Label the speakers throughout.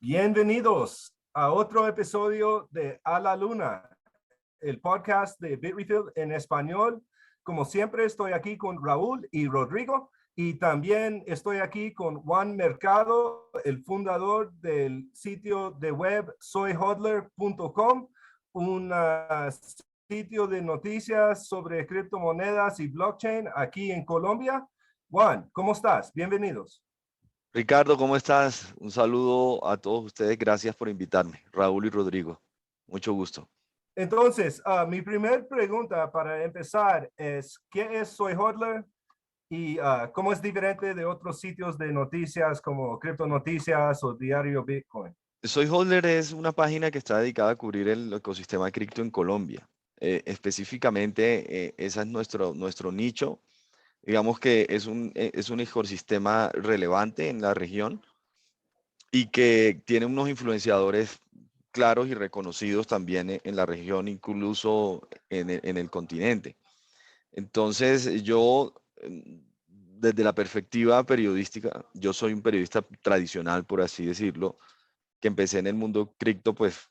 Speaker 1: Bienvenidos a otro episodio de A la Luna, el podcast de Bitrefill en español. Como siempre, estoy aquí con Raúl y Rodrigo y también estoy aquí con Juan Mercado, el fundador del sitio de web soyhodler.com, un sitio de noticias sobre criptomonedas y blockchain aquí en Colombia. Juan, ¿cómo estás? Bienvenidos.
Speaker 2: Ricardo, ¿cómo estás? Un saludo a todos ustedes. Gracias por invitarme. Raúl y Rodrigo, mucho gusto.
Speaker 1: Entonces, mi primer pregunta para empezar es, ¿qué es Soy Hodler y cómo es diferente de otros sitios de noticias como Cripto Noticias o Diario Bitcoin?
Speaker 2: Soy Holder es una página que está dedicada a cubrir el ecosistema cripto en Colombia. Específicamente, ese es nuestro nicho. Digamos que es un ecosistema relevante en la región y que tiene unos influenciadores claros y reconocidos también en la región, incluso en el continente. Entonces, desde la perspectiva periodística, yo soy un periodista tradicional, por así decirlo, que empecé en el mundo cripto, pues,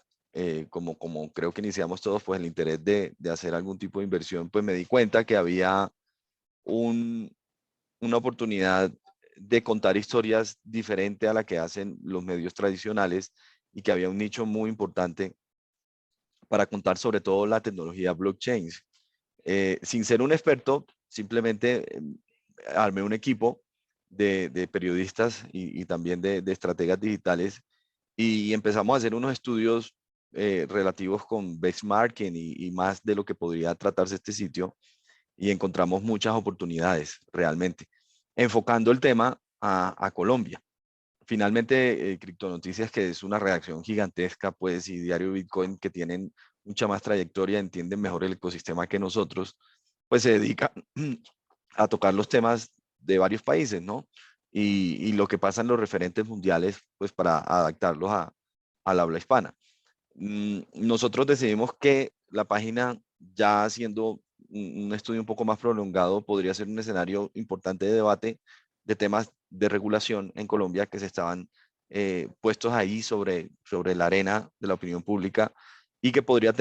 Speaker 2: como creo que iniciamos todos, pues el interés de hacer algún tipo de inversión, pues me di cuenta que había una oportunidad de contar historias diferentes a la que hacen los medios tradicionales y que había un nicho muy importante para contar sobre todo la tecnología blockchain. Sin ser un experto, simplemente armé un equipo de periodistas y también de estrategas digitales y empezamos a hacer unos estudios relativos con benchmarking y más de lo que podría tratarse este sitio y encontramos muchas oportunidades realmente, enfocando el tema a Colombia. Finalmente, Criptonoticias, que es una redacción gigantesca, pues, y Diario Bitcoin, que tienen mucha más trayectoria, entienden mejor el ecosistema que nosotros, pues se dedica a tocar los temas de varios países, ¿no? Y lo que pasa en los referentes mundiales, pues para adaptarlos al habla hispana. Nosotros decidimos que la página, ya haciendo un estudio un poco más prolongado, podría ser un escenario importante de debate de temas de regulación en Colombia que se estaban puestos ahí sobre la arena de la opinión pública y que podría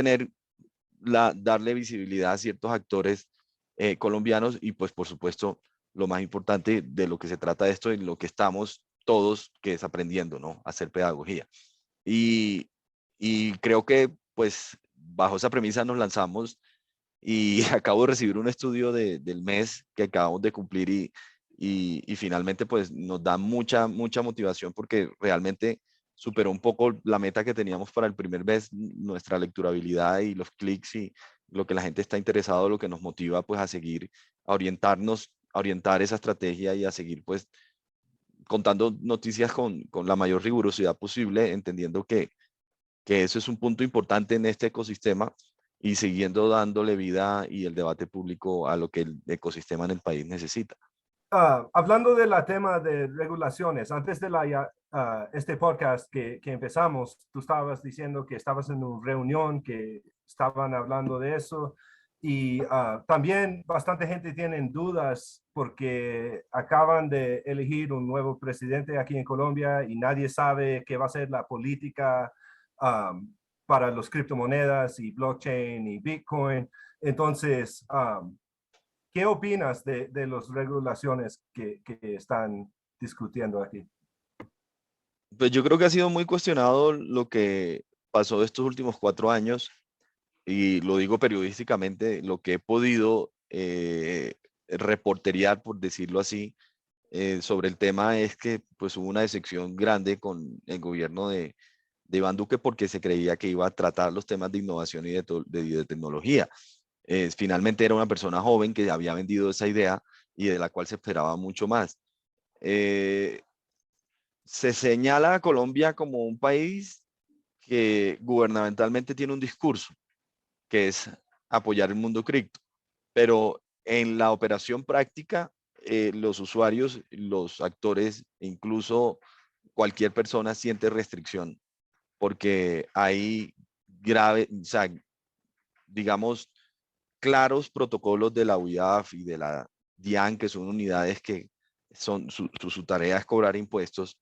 Speaker 2: darle visibilidad a ciertos actores colombianos y pues por supuesto lo más importante de lo que se trata de esto y lo que estamos todos, que es aprendiendo, ¿no? A hacer pedagogía. Y, y creo que pues bajo esa premisa nos lanzamos y acabo de recibir un estudio del mes que acabamos de cumplir y finalmente pues nos da mucha motivación porque realmente superó un poco la meta que teníamos para el primer mes, nuestra lecturabilidad y los clics y lo que la gente está interesado, lo que nos motiva pues a seguir, a orientarnos, a orientar esa estrategia y a seguir pues contando noticias con la mayor rigurosidad posible, entendiendo que eso es un punto importante en este ecosistema y siguiendo dándole vida y el debate público a lo que el ecosistema en el país necesita.
Speaker 1: Hablando de la tema de regulaciones, antes de este podcast que empezamos, tú estabas diciendo que estabas en una reunión que estaban hablando de eso y también bastante gente tiene dudas porque acaban de elegir un nuevo presidente aquí en Colombia y nadie sabe qué va a ser la política para los criptomonedas y blockchain y Bitcoin. Entonces, ¿qué opinas de las regulaciones que están discutiendo aquí?
Speaker 2: Pues yo creo que ha sido muy cuestionado lo que pasó estos últimos 4 años y lo digo periodísticamente, lo que he podido reporteriar, por decirlo así, sobre el tema es que pues hubo una decepción grande con el gobierno de Iván Duque porque se creía que iba a tratar los temas de innovación y de tecnología. Finalmente era una persona joven que había vendido esa idea y de la cual se esperaba mucho más. Eh, Se señala a Colombia como un país que gubernamentalmente tiene un discurso, que es apoyar el mundo cripto, pero en la operación práctica, los usuarios, los actores, incluso cualquier persona siente restricción, porque hay o sea, digamos, claros protocolos de la UIAF y de la DIAN, que son unidades que su tarea es cobrar impuestos,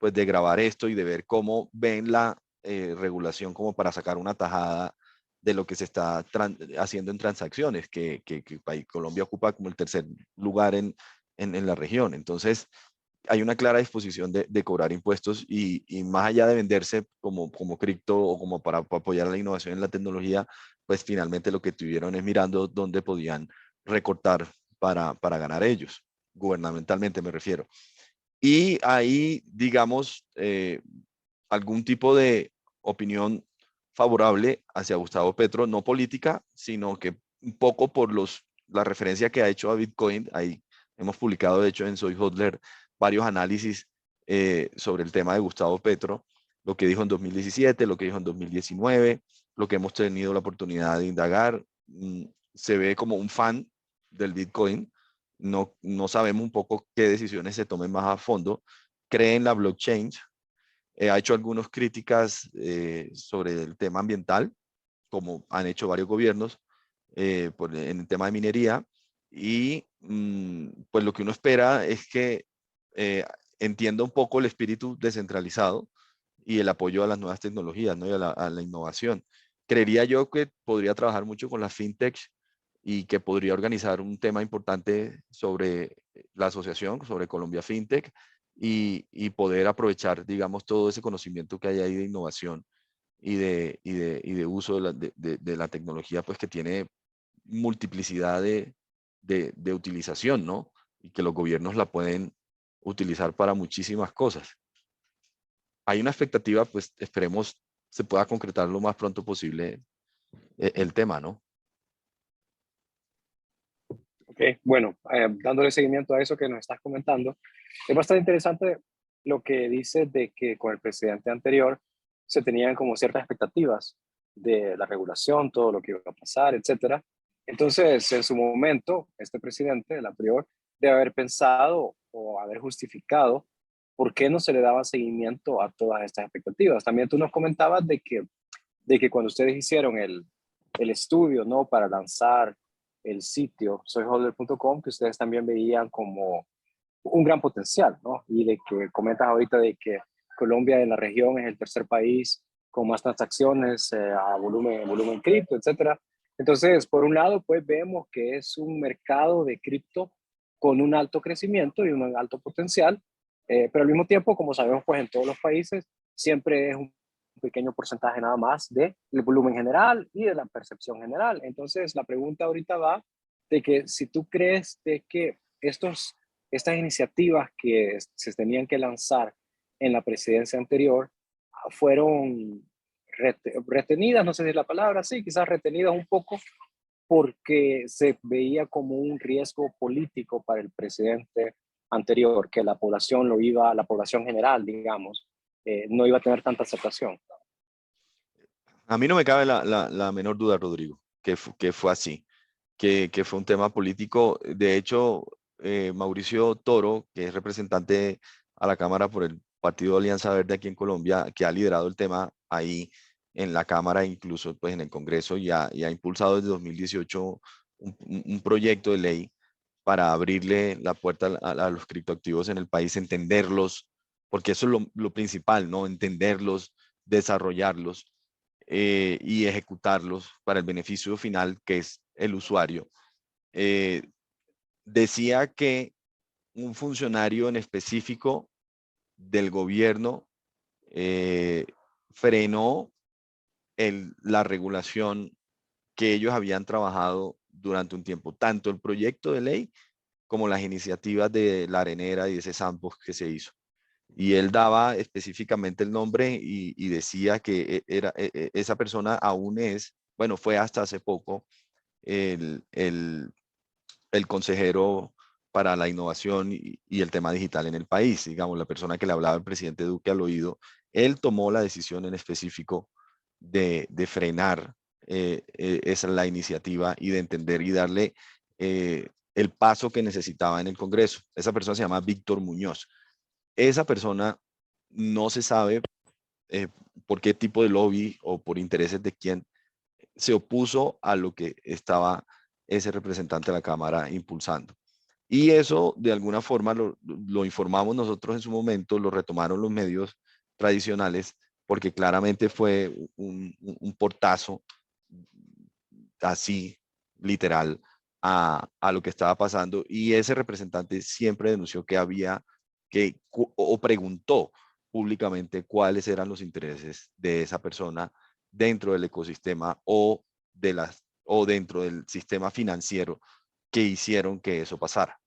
Speaker 2: pues de grabar esto y de ver cómo ven la regulación como para sacar una tajada de lo que se está haciendo en transacciones, que Colombia ocupa como el tercer lugar en la región. Entonces, hay una clara disposición de cobrar impuestos y más allá de venderse como cripto o como para apoyar la innovación en la tecnología, pues finalmente lo que tuvieron es mirando dónde podían recortar para ganar ellos, gubernamentalmente me refiero. Y ahí, digamos, algún tipo de opinión favorable hacia Gustavo Petro, no política, sino que un poco por la referencia que ha hecho a Bitcoin. Ahí hemos publicado, de hecho, en Soy Hodler varios análisis sobre el tema de Gustavo Petro, lo que dijo en 2017, lo que dijo en 2019, lo que hemos tenido la oportunidad de indagar. Se ve como un fan del Bitcoin. No sabemos un poco qué decisiones se tomen más a fondo. Cree en la blockchain. Ha hecho algunas críticas sobre el tema ambiental, como han hecho varios gobiernos en el tema de minería. Y pues lo que uno espera es que entienda un poco el espíritu descentralizado y el apoyo a las nuevas tecnologías, ¿no? Y a la innovación. Creería yo que podría trabajar mucho con las fintech y que podría organizar un tema importante sobre la asociación, sobre Colombia FinTech, y poder aprovechar, digamos, todo ese conocimiento que hay ahí de innovación y de uso de la tecnología, pues que tiene multiplicidad de utilización, ¿no? Y que los gobiernos la pueden utilizar para muchísimas cosas. Hay una expectativa, pues esperemos se pueda concretar lo más pronto posible el tema, ¿no?
Speaker 3: Ok, bueno, dándole seguimiento a eso que nos estás comentando, es bastante interesante lo que dices de que con el presidente anterior se tenían como ciertas expectativas de la regulación, todo lo que iba a pasar, etcétera. Entonces, en su momento, este presidente, el anterior, debe haber pensado o haber justificado por qué no se le daba seguimiento a todas estas expectativas. También tú nos comentabas de que cuando ustedes hicieron el estudio, ¿no? Para lanzar el sitio soyholder.com, que ustedes también veían como un gran potencial, ¿no? Y de que comentas ahorita de que Colombia en la región es el tercer país con más transacciones a volumen cripto, etcétera. Entonces, por un lado, pues vemos que es un mercado de cripto con un alto crecimiento y un alto potencial, pero al mismo tiempo, como sabemos, pues en todos los países siempre es un pequeño porcentaje nada más del volumen general y de la percepción general. Entonces, la pregunta ahorita va de que si tú crees de que estas iniciativas que se tenían que lanzar en la presidencia anterior fueron retenidas, no sé si es la palabra, sí, quizás retenidas un poco porque se veía como un riesgo político para el presidente anterior, que la población la población general, digamos, no iba a tener tanta aceptación.
Speaker 2: A mí no me cabe la menor duda, Rodrigo, que fue así, que fue un tema político. De hecho, Mauricio Toro, que es representante a la Cámara por el Partido Alianza Verde aquí en Colombia, que ha liderado el tema ahí en la Cámara, incluso pues en el Congreso, y ha impulsado desde 2018 un proyecto de ley para abrirle la puerta a los criptoactivos en el país, entenderlos, porque eso es lo principal, ¿no? Entenderlos, desarrollarlos y ejecutarlos para el beneficio final, que es el usuario. Decía que un funcionario en específico del gobierno frenó la regulación que ellos habían trabajado durante un tiempo, tanto el proyecto de ley como las iniciativas de la arenera y ese sandbox que se hizo. Y él daba específicamente el nombre y decía que esa persona aún es, bueno, fue hasta hace poco el, el, el consejero para la innovación y el tema digital en el país, digamos, la persona que le hablaba al presidente Duque al oído. Él tomó la decisión en específico de frenar esa la iniciativa y de entender y darle el paso que necesitaba en el Congreso. Esa persona se llama Víctor Muñoz. Esa persona no se sabe por qué tipo de lobby o por intereses de quién se opuso a lo que estaba ese representante de la Cámara impulsando. Y eso, de alguna forma, lo informamos nosotros en su momento, lo retomaron los medios tradicionales, porque claramente fue un portazo así, literal, a lo que estaba pasando. Y ese representante siempre denunció que había o preguntó públicamente cuáles eran los intereses de esa persona dentro del ecosistema o dentro del sistema financiero que hicieron que eso pasara.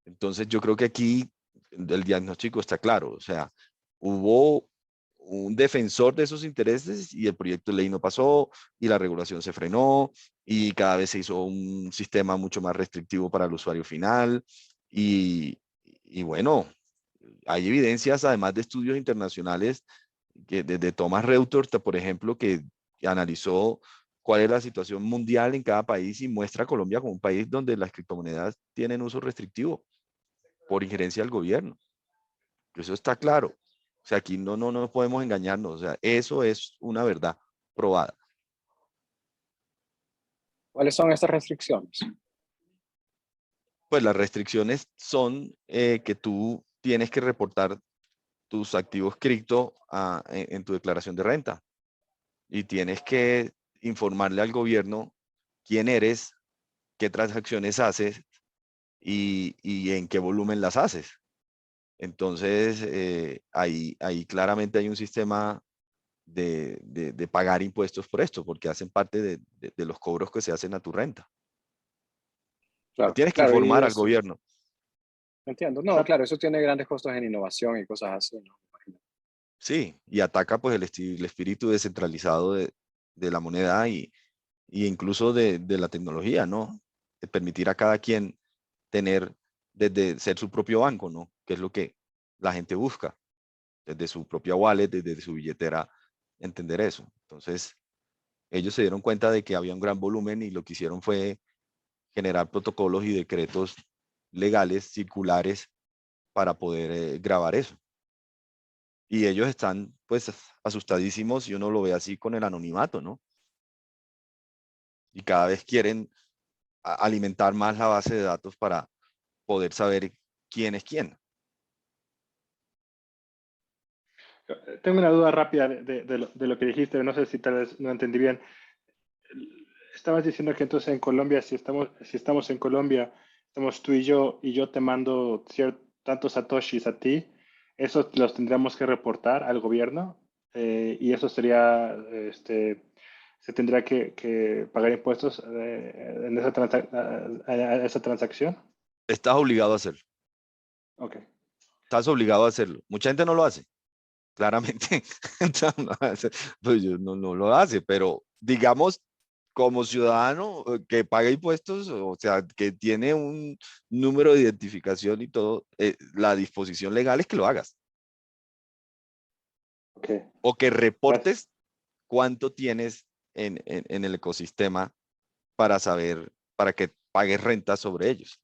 Speaker 2: Entonces yo creo que aquí el diagnóstico está claro, o sea, hubo un defensor de esos intereses y el proyecto de ley no pasó y la regulación se frenó y cada vez se hizo un sistema mucho más restrictivo para el usuario final y bueno, hay evidencias además de estudios internacionales que desde Thomas Reuters, por ejemplo, que analizó cuál es la situación mundial en cada país y muestra a Colombia como un país donde las criptomonedas tienen uso restrictivo por injerencia del gobierno. Eso está claro. O sea, aquí no podemos engañarnos. O sea, eso es una verdad probada.
Speaker 3: ¿Cuáles son estas restricciones?
Speaker 2: Pues las restricciones son que tú tienes que reportar tus activos cripto en tu declaración de renta y tienes que informarle al gobierno quién eres, qué transacciones haces y en qué volumen las haces. Entonces, ahí claramente hay un sistema de pagar impuestos por esto, porque hacen parte de los cobros que se hacen a tu renta.
Speaker 3: Claro,
Speaker 2: Tienes que
Speaker 3: claro, y
Speaker 2: informar al
Speaker 3: eso,
Speaker 2: gobierno.
Speaker 3: entiendo. No, claro, eso tiene grandes costos en innovación y cosas así, ¿no?
Speaker 2: Sí, y ataca pues el espíritu descentralizado de la moneda y incluso de la tecnología, ¿no? De permitir a cada quien tener, desde ser su propio banco, ¿no? Que es lo que la gente busca, desde su propia wallet, desde su billetera, entender eso. Entonces, ellos se dieron cuenta de que había un gran volumen y lo que hicieron fue generar protocolos y decretos legales, circulares, para poder grabar eso. Y ellos están pues asustadísimos y uno lo ve así con el anonimato, ¿no? Y cada vez quieren alimentar más la base de datos para poder saber quién es quién.
Speaker 4: Tengo una duda rápida de lo que dijiste, no sé si tal vez no entendí bien. Estabas diciendo que entonces en Colombia, si estamos en Colombia, estamos tú y yo te mando tantos satoshis a ti, esos los tendríamos que reportar al gobierno y eso sería, se tendría que pagar impuestos en a esa transacción.
Speaker 2: Estás obligado a hacerlo.
Speaker 4: Ok.
Speaker 2: Estás obligado a hacerlo. Mucha gente no lo hace, claramente. Pues no lo hace, pero digamos, como ciudadano que paga impuestos, o sea, que tiene un número de identificación y todo, la disposición legal es que lo hagas.
Speaker 4: Okay.
Speaker 2: O que reportes
Speaker 4: Gracias.
Speaker 2: cuánto tienes en el ecosistema para saber, para que pagues renta sobre ellos.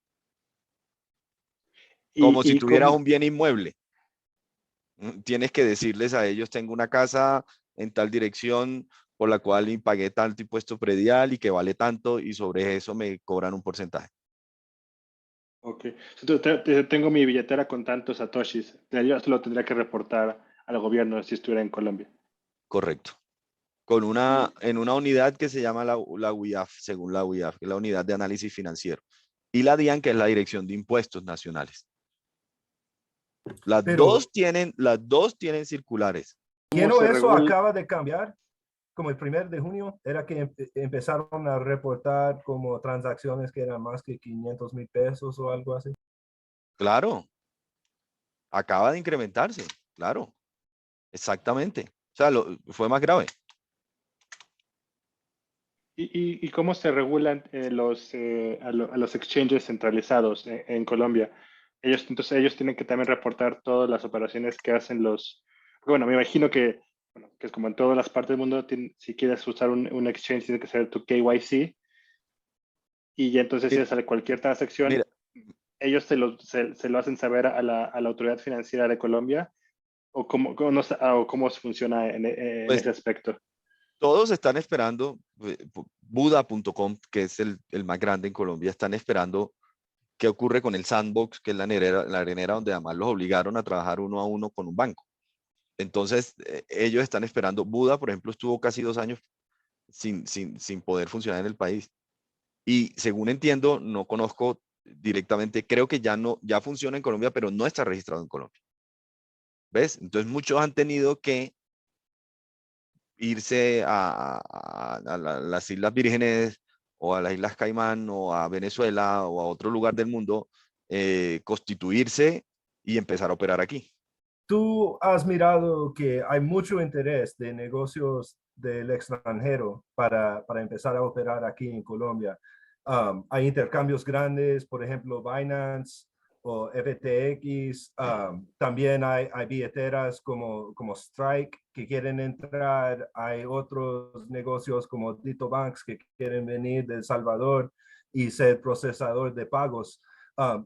Speaker 2: Como si
Speaker 4: Y
Speaker 2: tuvieras
Speaker 4: cómo,
Speaker 2: un bien inmueble. Tienes que decirles a ellos, tengo una casa en tal dirección por la cual pagué tanto impuesto predial y que vale tanto y sobre eso me cobran un porcentaje.
Speaker 4: ok. Entonces, tengo mi billetera con tantos satoshis. Yo se lo tendría que reportar al gobierno si estuviera en Colombia.
Speaker 2: Correcto. En una unidad que se llama la UIAF, según la UIAF, que es la Unidad de Análisis Financiero. Y la DIAN, que es la Dirección de Impuestos Nacionales. Las
Speaker 1: Pero,
Speaker 2: dos tienen circulares.
Speaker 4: ¿Cómo
Speaker 1: ¿quién
Speaker 4: se
Speaker 1: eso
Speaker 4: regula?
Speaker 1: acaba de cambiar? Como el 1 de junio, era que empezaron a reportar como transacciones que eran más que 500,000 pesos o algo así.
Speaker 2: Claro, acaba de incrementarse, claro, exactamente. O sea, fue más grave.
Speaker 4: ¿Y cómo se regulan a los exchanges centralizados en Colombia? Entonces ellos tienen que también reportar todas las operaciones que hacen bueno, me imagino bueno, que es como en todas las partes del mundo, si quieres usar un exchange, tiene que ser tu KYC y ya entonces si
Speaker 2: Mira,
Speaker 4: sale cualquier transacción,
Speaker 2: mira,
Speaker 4: ellos se lo hacen saber a la autoridad financiera de Colombia o o cómo funciona en
Speaker 2: pues
Speaker 4: ese aspecto.
Speaker 2: todos están esperando, Buda.com, que es el más grande en Colombia, están esperando ¿qué ocurre con el sandbox, que es la arenera donde además los obligaron a trabajar uno a uno con un banco? Entonces, ellos están esperando. Buda, por ejemplo, estuvo casi 2 años sin poder funcionar en el país. Y según entiendo, no conozco directamente, creo que ya funciona en Colombia, pero no está registrado en Colombia. ¿Ves? Entonces, muchos han tenido que irse a las Islas Vírgenes o a las Islas Caimán o a Venezuela o a otro lugar del mundo, constituirse y empezar a operar aquí.
Speaker 1: ¿Tú has mirado que hay mucho interés de negocios del extranjero para empezar a operar aquí en Colombia? Hay intercambios grandes, por ejemplo, Binance o FTX. También hay billeteras como Strike que quieren entrar. Hay otros negocios como Dito Banks que quieren venir de El Salvador y ser procesador de pagos.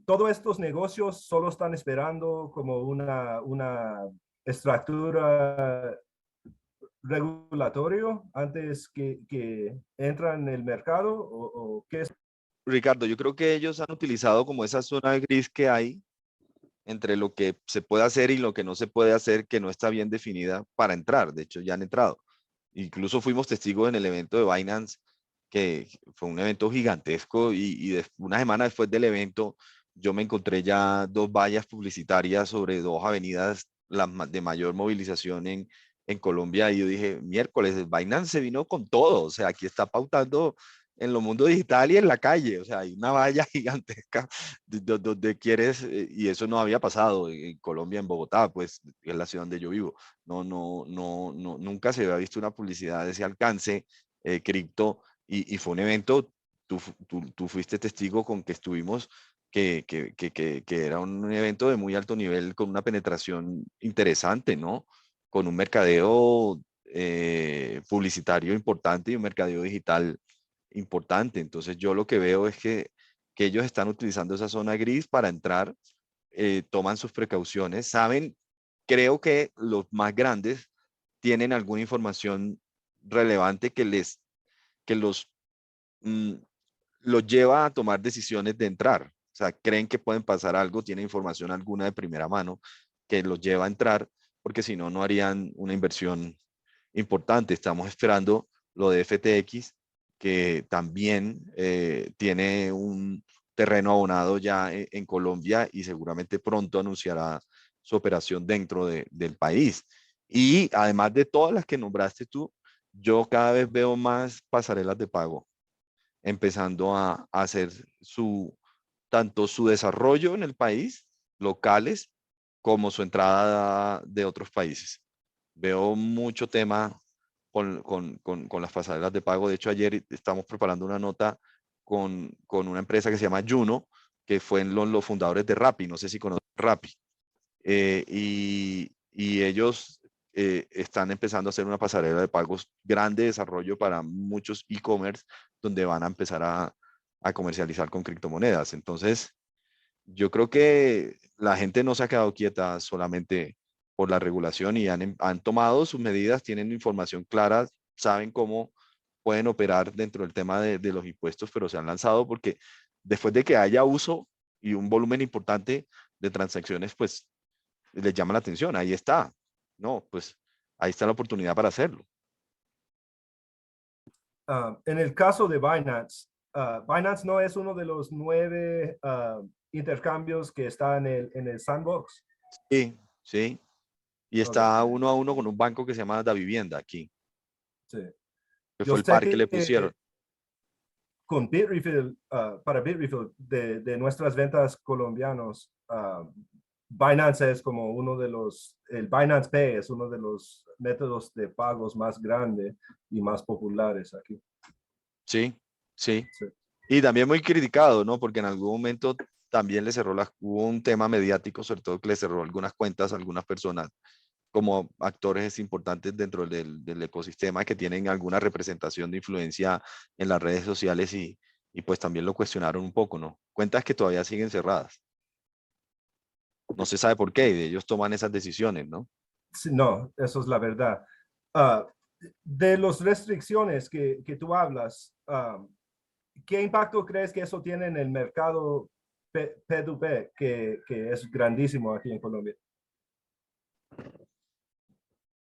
Speaker 1: Todos estos negocios solo están esperando como una estructura regulatorio antes que entran en el mercado o qué es.
Speaker 2: Ricardo, yo creo que ellos han utilizado como esa zona gris que hay entre lo que se puede hacer y lo que no se puede hacer, que no está bien definida para entrar. De hecho, ya han entrado. Incluso fuimos testigos en el evento de Binance, que fue un evento gigantesco y una semana después del evento yo me encontré ya 2 vallas publicitarias sobre 2 avenidas de mayor movilización en Colombia y yo dije, miércoles, Binance se vino con todo, o sea, aquí está pautando en lo mundo digital y en la calle, o sea, hay una valla gigantesca donde quieres, y eso no había pasado en Colombia, en Bogotá, pues es la ciudad donde yo vivo. Nunca se había visto una publicidad de ese alcance, cripto, y fue un evento, tú fuiste testigo con que estuvimos, que era un evento de muy alto nivel, con una penetración interesante, ¿no? Con un mercadeo publicitario importante y un mercadeo digital importante. Entonces yo lo que veo es que ellos están utilizando esa zona gris para entrar, toman sus precauciones, saben, creo que los más grandes tienen alguna información relevante que los lleva a tomar decisiones de entrar. O sea, creen que pueden pasar algo, tienen información alguna de primera mano que los lleva a entrar, porque si no, no harían una inversión importante. Estamos esperando lo de FTX, que también tiene un terreno abonado ya en Colombia y seguramente pronto anunciará su operación dentro del país. Y además de todas las que nombraste tú, yo cada vez veo más pasarelas de pago empezando a hacer tanto su desarrollo en el país, locales, como su entrada de otros países. Veo mucho tema con las pasarelas de pago. De hecho, ayer estamos preparando una nota con una empresa que se llama Juno, que fue en los fundadores de Rappi. No sé si conocen Rappi. Y ellos están empezando a hacer una pasarela de pagos grande desarrollo para muchos e-commerce donde van a empezar a comercializar con criptomonedas. Entonces, yo creo que la gente no se ha quedado quieta solamente por la regulación y han tomado sus medidas, tienen información clara, saben cómo pueden operar dentro del tema de los impuestos, pero se han lanzado porque después de que haya uso y un volumen importante de transacciones, pues les llama la atención, ahí está, no, pues ahí está la oportunidad para hacerlo.
Speaker 1: En el caso de Binance, Binance no es uno de los 9 intercambios que está en el sandbox.
Speaker 2: Sí, sí, y está uno a uno con un banco que se llama Da Vivienda aquí,
Speaker 1: Sí.
Speaker 2: que
Speaker 1: Yo
Speaker 2: fue el
Speaker 1: sé
Speaker 2: par que le pusieron.
Speaker 1: Con Bitrefill, para Bitrefill, de nuestras ventas colombianos, Binance es como el Binance Pay es uno de los métodos de pagos más grandes y más populares aquí.
Speaker 2: Sí, sí.
Speaker 1: Sí.
Speaker 2: Y también muy criticado, ¿no? Porque en algún momento también hubo un tema mediático, sobre todo que le cerró algunas cuentas a algunas personas como actores importantes dentro del ecosistema que tienen alguna representación de influencia en las redes sociales y pues también lo cuestionaron un poco, ¿no? Cuentas que todavía siguen cerradas. No se sabe por qué y ellos toman esas decisiones, ¿no?
Speaker 1: Sí, no, eso es la verdad. De las restricciones que tú hablas, ¿qué impacto crees que eso tiene en el mercado P2P, que es grandísimo aquí en Colombia?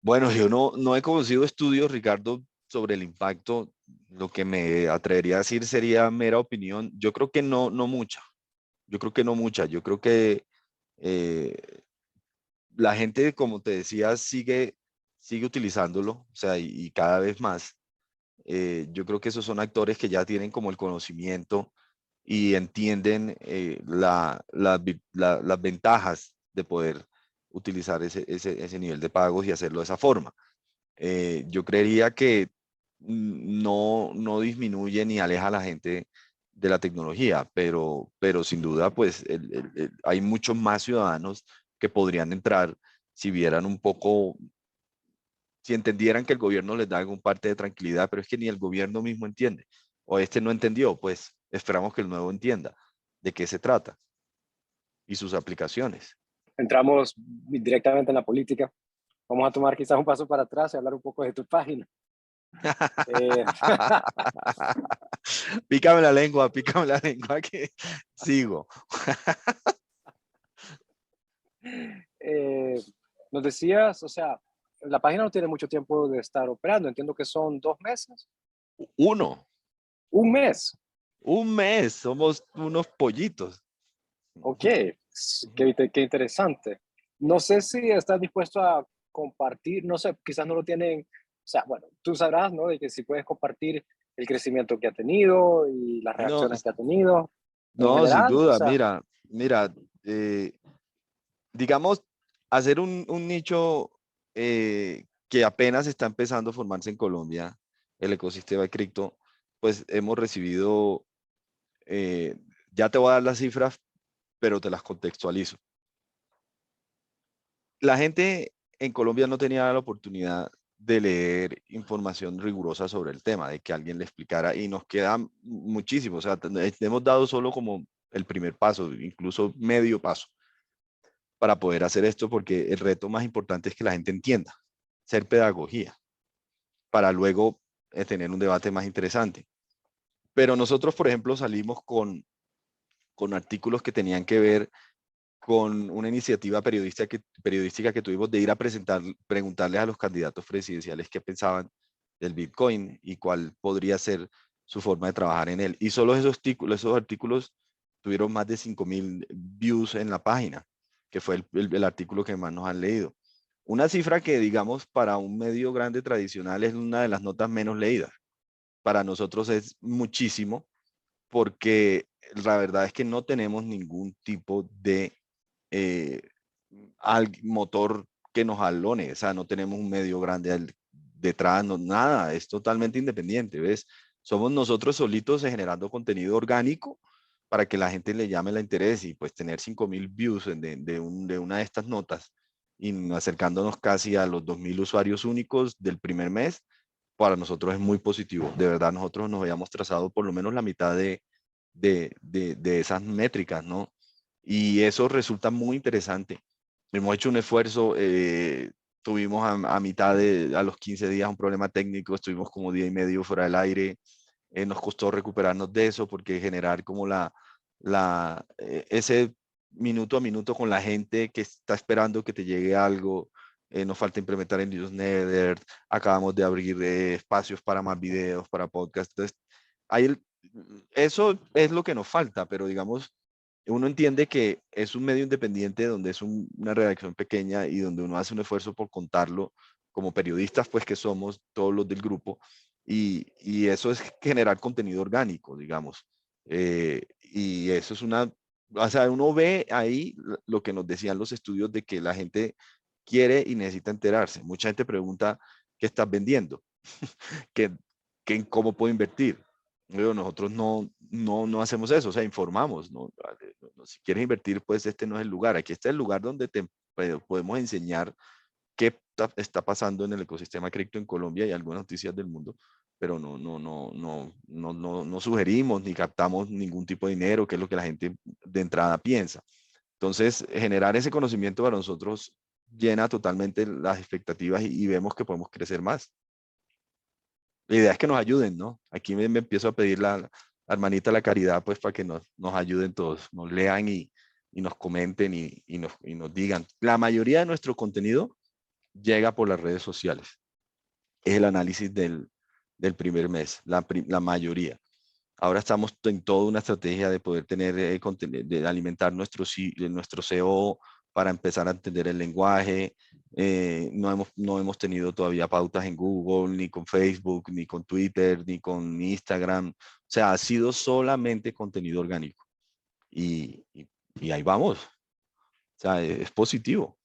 Speaker 2: Bueno, yo no he conocido estudios, Ricardo, sobre el impacto. Lo que me atrevería a decir sería mera opinión. Yo creo que no mucha. Yo creo que no mucha. Yo creo que eh, la gente, como te decía, sigue utilizándolo, o sea, y cada vez más. Yo creo que esos son actores que ya tienen como el conocimiento y entienden las ventajas de poder utilizar ese nivel de pagos y hacerlo de esa forma. Yo creería que no disminuye ni aleja a la gente de la tecnología, pero sin duda, pues hay muchos más ciudadanos que podrían entrar si vieran un poco, si entendieran que el gobierno les da algún parte de tranquilidad, pero es que ni el gobierno mismo entiende, o este no entendió, pues esperamos que el nuevo entienda de qué se trata y sus aplicaciones.
Speaker 3: Entramos directamente en la política. Vamos a tomar quizás un paso para atrás y hablar un poco de tu página. Eh,
Speaker 2: pícame la lengua que sigo.
Speaker 3: Nos decías, o sea, la página no tiene mucho tiempo de estar operando. Entiendo que son 2 meses.
Speaker 2: Uno,
Speaker 3: Un mes.
Speaker 2: un mes, somos unos pollitos.
Speaker 3: Ok, qué interesante. No sé si estás dispuesto a compartir, no sé, quizás no lo tienen, o sea, bueno, tú sabrás, ¿no? De que si puedes compartir el crecimiento que ha tenido y las
Speaker 2: No,
Speaker 3: reacciones que ha tenido en
Speaker 2: no, sin
Speaker 3: general, o
Speaker 2: duda,
Speaker 3: sea,
Speaker 2: mira, digamos, hacer un nicho que apenas está empezando a formarse en Colombia, el ecosistema de cripto, pues hemos recibido, ya te voy a dar las cifras, pero te las contextualizo. La gente en Colombia no tenía la oportunidad de leer información rigurosa sobre el tema, de que alguien le explicara, y nos queda muchísimo, o sea, hemos dado solo como el primer paso, incluso medio paso, para poder hacer esto, porque el reto más importante es que la gente entienda, ser pedagogía, para luego tener un debate más interesante. Pero nosotros, por ejemplo, salimos con artículos que tenían que ver con una iniciativa periodística que tuvimos de ir a preguntarles a los candidatos presidenciales qué pensaban del Bitcoin y cuál podría ser su forma de trabajar en él. Y solo esos artículos tuvieron más de 5.000 views en la página, que fue el artículo que más nos han leído. Una cifra que, digamos, para un medio grande tradicional es una de las notas menos leídas. Para nosotros es muchísimo, porque la verdad es que no tenemos ningún tipo de al motor que nos alone, o sea, no tenemos un medio grande detrás, no, nada, es totalmente independiente, ¿ves? Somos nosotros solitos generando contenido orgánico para que la gente le llame la interés, y pues tener 5.000 views de una de estas notas y acercándonos casi a los 2.000 usuarios únicos del primer mes, para nosotros es muy positivo. De verdad, nosotros nos habíamos trazado por lo menos la mitad de esas métricas, ¿no? Y eso resulta muy interesante. Hemos hecho un esfuerzo, tuvimos a mitad a los 15 días un problema técnico, estuvimos como día y medio fuera del aire, nos costó recuperarnos de eso, porque generar como ese minuto a minuto con la gente que está esperando que te llegue algo. Nos falta implementar el newsletter, acabamos de abrir espacios para más videos, para podcasts. Entonces, eso es lo que nos falta, pero digamos, uno entiende que es un medio independiente donde es una redacción pequeña y donde uno hace un esfuerzo por contarlo como periodistas, pues que somos todos los del grupo, y eso es generar contenido orgánico, digamos. Y eso es o sea, uno ve ahí lo que nos decían los estudios de que la gente quiere y necesita enterarse. Mucha gente pregunta, ¿qué estás vendiendo? ¿Qué, cómo puedo invertir? Nosotros no hacemos eso, o sea, informamos, ¿no? Si quieres invertir, pues este no es el lugar. Aquí está el lugar donde te podemos enseñar qué está pasando en el ecosistema cripto en Colombia y algunas noticias del mundo, pero no sugerimos ni captamos ningún tipo de dinero, que es lo que la gente de entrada piensa. Entonces, generar ese conocimiento para nosotros llena totalmente las expectativas, y vemos que podemos crecer más. La idea es que nos ayuden, ¿no? Aquí me empiezo a pedir hermanita la caridad, pues para que nos ayuden todos, nos lean y nos comenten y nos digan. La mayoría de nuestro contenido llega por las redes sociales. Es el análisis del primer mes, la mayoría. Ahora estamos en toda una estrategia de poder tener, de alimentar nuestro SEO para empezar a entender el lenguaje. No hemos tenido todavía pautas en Google, ni con Facebook, ni con Twitter, ni con Instagram. O sea, ha sido solamente contenido orgánico. Y ahí vamos. O sea, es positivo.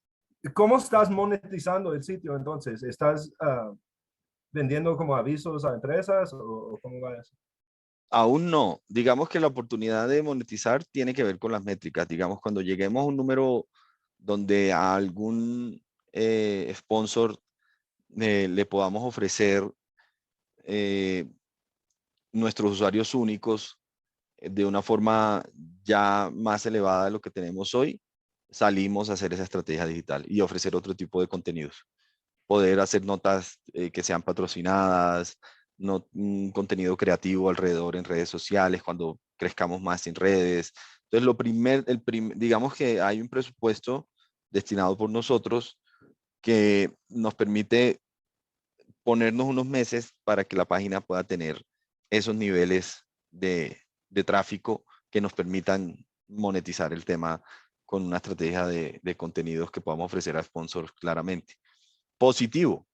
Speaker 1: ¿Cómo estás monetizando el sitio entonces? ¿Estás vendiendo como avisos a empresas o cómo va eso?
Speaker 2: Aún no. Digamos que la oportunidad de monetizar tiene que ver con las métricas. Digamos, cuando lleguemos a un número donde a algún sponsor le podamos ofrecer nuestros usuarios únicos de una forma ya más elevada de lo que tenemos hoy, salimos a hacer esa estrategia digital y ofrecer otro tipo de contenidos. Poder hacer notas que sean patrocinadas, un contenido creativo alrededor en redes sociales, cuando crezcamos más en redes. Entonces, digamos que hay un presupuesto destinado por nosotros que nos permite ponernos unos meses para que la página pueda tener esos niveles de tráfico que nos permitan monetizar el tema con una estrategia de contenidos que podamos ofrecer a sponsors claramente. Positivo,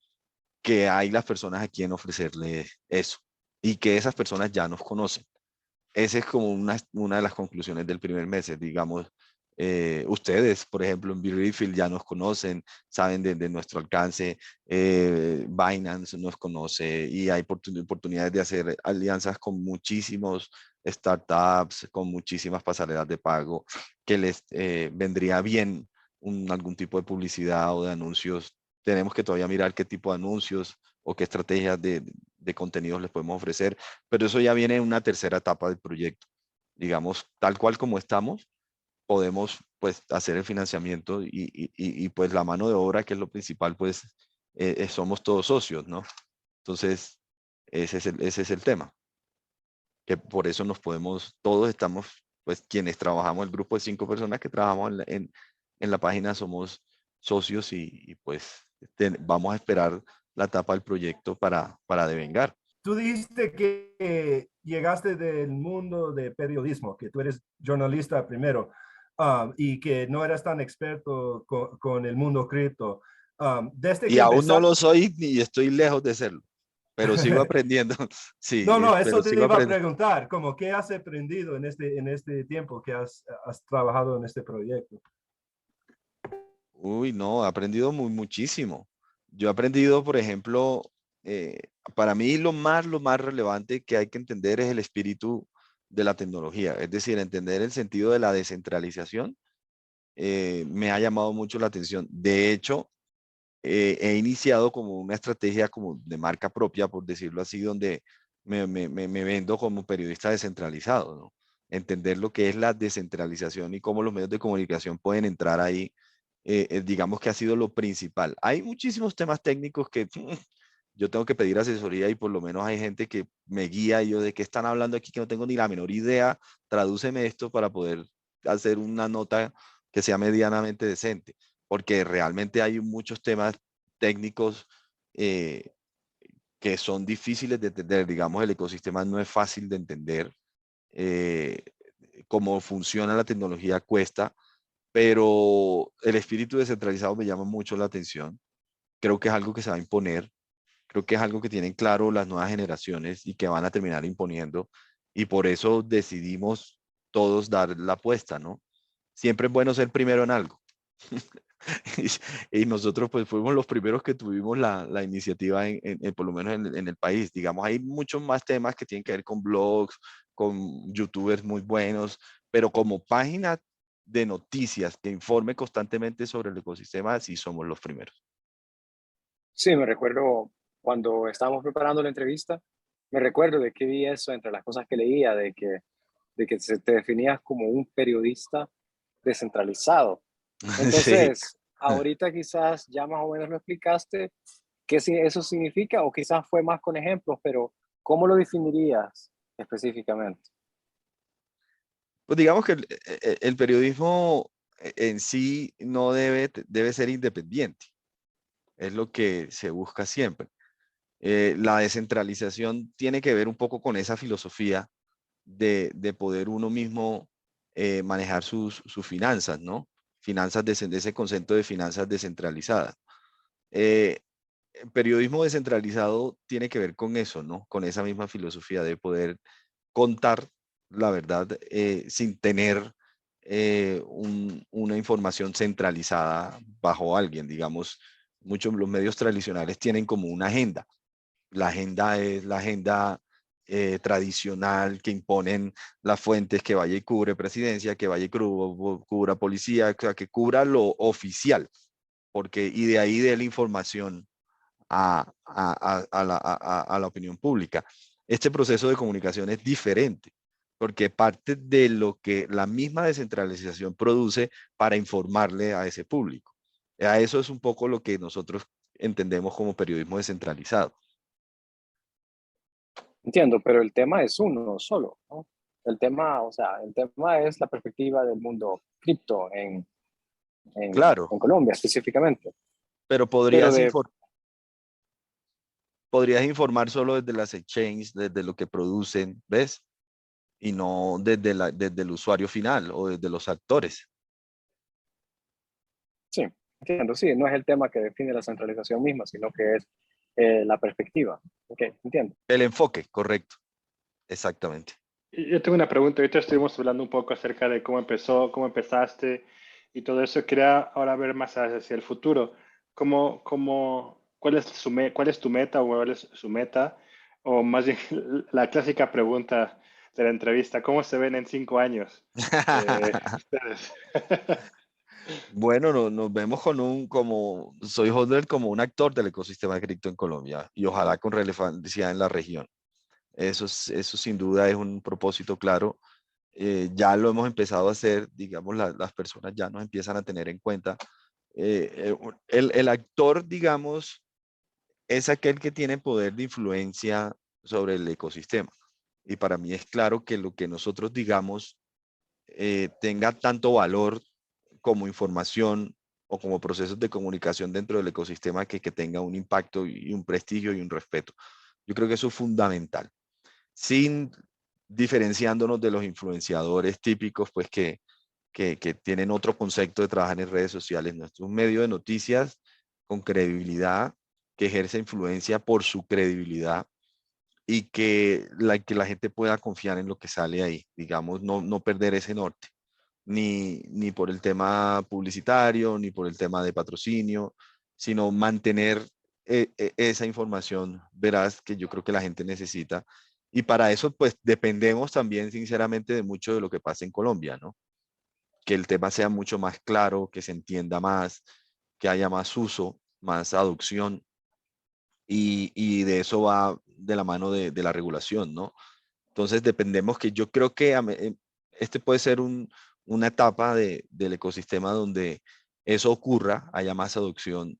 Speaker 2: que hay las personas a quien ofrecerle eso y que esas personas ya nos conocen. Esa es como una de las conclusiones del primer mes, digamos. Ustedes, por ejemplo, en BeRefill ya nos conocen, saben de nuestro alcance, Binance nos conoce y hay oportunidades de hacer alianzas con muchísimos startups, con muchísimas pasarelas de pago, que les vendría bien algún tipo de publicidad o de anuncios. Tenemos que todavía mirar qué tipo de anuncios o qué estrategias de contenidos les podemos ofrecer, pero eso ya viene en una tercera etapa del proyecto. Digamos, tal cual como estamos, podemos pues hacer el financiamiento y pues la mano de obra, que es lo principal, pues somos todos socios, ¿no? Entonces, ese es el tema. Que por eso todos estamos, pues quienes trabajamos, el grupo de 5 personas que trabajamos en la página somos socios y pues vamos a esperar la etapa del proyecto para devengar.
Speaker 1: Tú dijiste que llegaste del mundo de periodismo, que tú eres jornalista primero, y que no eras tan experto con el mundo cripto. Desde
Speaker 2: Y
Speaker 1: que
Speaker 2: aún no
Speaker 1: empezaste...
Speaker 2: lo soy ni estoy lejos de serlo, pero sigo aprendiendo. Sí,
Speaker 1: No,
Speaker 2: pero
Speaker 1: eso te
Speaker 2: sigo
Speaker 1: iba a
Speaker 2: aprendiendo.
Speaker 1: preguntar, como, ¿qué has aprendido en este tiempo que has trabajado en este proyecto?
Speaker 2: Uy, no, he aprendido muchísimo. Yo he aprendido, por ejemplo, para mí lo más relevante que hay que entender es el espíritu de la tecnología, es decir, entender el sentido de la descentralización. Me ha llamado mucho la atención. De hecho, he iniciado como una estrategia como de marca propia, por decirlo así, donde me vendo como periodista descentralizado, ¿no? Entender lo que es la descentralización y cómo los medios de comunicación pueden entrar ahí, digamos que ha sido lo principal. Hay muchísimos temas técnicos que yo tengo que pedir asesoría y por lo menos hay gente que me guía y yo de qué están hablando aquí que no tengo ni la menor idea, tradúceme esto para poder hacer una nota que sea medianamente decente, porque realmente hay muchos temas técnicos eh, que son difíciles de entender. Digamos, el ecosistema no es fácil de entender. eh, Cómo funciona la tecnología cuesta, pero el espíritu descentralizado me llama mucho la atención. Creo que es algo que se va a imponer. Creo que es algo que tienen claro las nuevas generaciones y que van a terminar imponiendo. Y por eso decidimos todos dar la apuesta, ¿no? Siempre es bueno ser primero en algo. Y nosotros pues fuimos los primeros que tuvimos la iniciativa por lo menos en el país. Digamos, hay muchos más temas que tienen que ver con blogs, con youtubers muy buenos, pero como página de noticias que informe constantemente sobre el ecosistema, sí somos los primeros.
Speaker 3: Sí, me recuerdo cuando estábamos preparando la entrevista, me recuerdo de que vi eso entre las cosas que leía, de que te definías como un periodista descentralizado.
Speaker 2: Sí.
Speaker 3: Entonces, ahorita quizás ya más o menos lo explicaste, qué eso significa, o quizás fue más con ejemplos, pero ¿cómo lo definirías específicamente?
Speaker 2: Pues digamos que el periodismo en sí no debe ser independiente. Es lo que se busca siempre. La descentralización tiene que ver un poco con esa filosofía de poder uno mismo manejar sus finanzas, ¿no? Finanzas de ese concepto de finanzas descentralizadas. El periodismo descentralizado tiene que ver con eso, ¿no? Con esa misma filosofía de poder contar la verdad sin tener una información centralizada bajo alguien. Digamos, muchos de los medios tradicionales tienen como una agenda. La agenda es la agenda tradicional que imponen las fuentes, que vaya y cubre presidencia, que vaya y cubra policía, que cubra lo oficial, porque y de ahí de la información a la opinión pública. Este proceso de comunicación es diferente, porque parte de lo que la misma descentralización produce para informarle a ese público. A eso es un poco lo que nosotros entendemos como periodismo descentralizado.
Speaker 3: Entiendo, pero el tema es uno solo, ¿no? El tema, o sea, el tema es la perspectiva del mundo cripto
Speaker 2: Claro,
Speaker 3: en Colombia específicamente.
Speaker 2: pero
Speaker 3: Pero de,
Speaker 2: podrías informar solo desde las exchanges, desde lo que producen, ¿ves? Y no desde el usuario final o desde los actores.
Speaker 3: sí, entiendo, sí, no es el tema que define la centralización misma, sino que es la perspectiva. Ok, entiendo.
Speaker 2: El enfoque, correcto, exactamente.
Speaker 4: Y yo tengo una pregunta. Ahorita estuvimos hablando un poco acerca de cómo empezó, cómo empezaste y todo eso. Quería ahora ver más hacia el futuro. ¿Cuál es tu meta o cuál es su meta? O más bien la clásica pregunta de la entrevista, ¿cómo se ven en 5 años ustedes?
Speaker 2: Bueno, nos vemos como soy holder, como un actor del ecosistema de cripto en Colombia y ojalá con relevancia en la región. Eso sin duda es un propósito claro. Ya lo hemos empezado a hacer, digamos, las personas ya nos empiezan a tener en cuenta. El actor, digamos, es aquel que tiene poder de influencia sobre el ecosistema. Y para mí es claro que lo que nosotros digamos tenga tanto valor como información o como procesos de comunicación dentro del ecosistema que tenga un impacto y un prestigio y un respeto. Yo creo que eso es fundamental. Sin diferenciándonos de los influenciadores típicos, pues que tienen otro concepto de trabajar en redes sociales. Nuestro es un medio de noticias con credibilidad, que ejerce influencia por su credibilidad y que la gente pueda confiar en lo que sale ahí, digamos, no perder ese norte, ni por el tema publicitario, ni por el tema de patrocinio, sino mantener esa información veraz que yo creo que la gente necesita. Y para eso, pues, dependemos también, sinceramente, de mucho de lo que pasa en Colombia, ¿no? Que el tema sea mucho más claro, que se entienda más, que haya más uso, más adopción, y de eso va de la mano de la regulación, ¿no? Entonces dependemos que yo creo que este puede ser una etapa del ecosistema donde eso ocurra, haya más adopción,